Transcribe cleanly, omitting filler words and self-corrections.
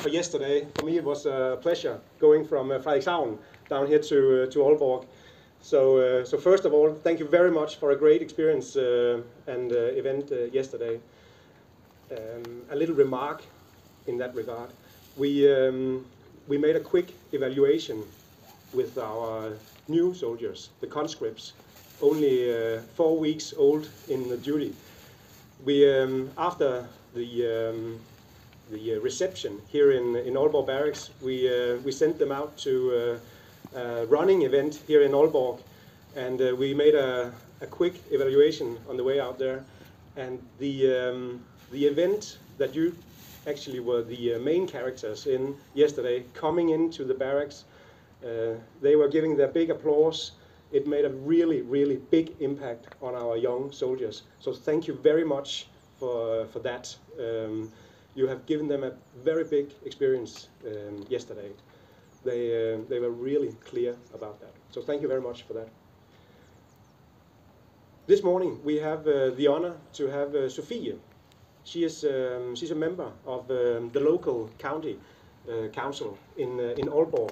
for yesterday. For me, it was a pleasure going from Frederikshavn down here to Aalborg. So first of all, thank you very much for a great experience and event yesterday. A little remark in that regard. We made a quick evaluation with our new soldiers, the conscripts, only 4 weeks old in the duty. We after the reception here in Aalborg Barracks, we sent them out to a running event here in Aalborg, and we made a quick evaluation on the way out there. And the event that you actually were the main characters in yesterday, coming into the barracks, they were giving their big applause. It made a really, really big impact on our young soldiers. So thank you very much for that. You have given them a very big experience yesterday. They were really clear about that. So thank you very much for that. This morning we have the honor to have Sophie. She's a member of the local county council in Aalborg.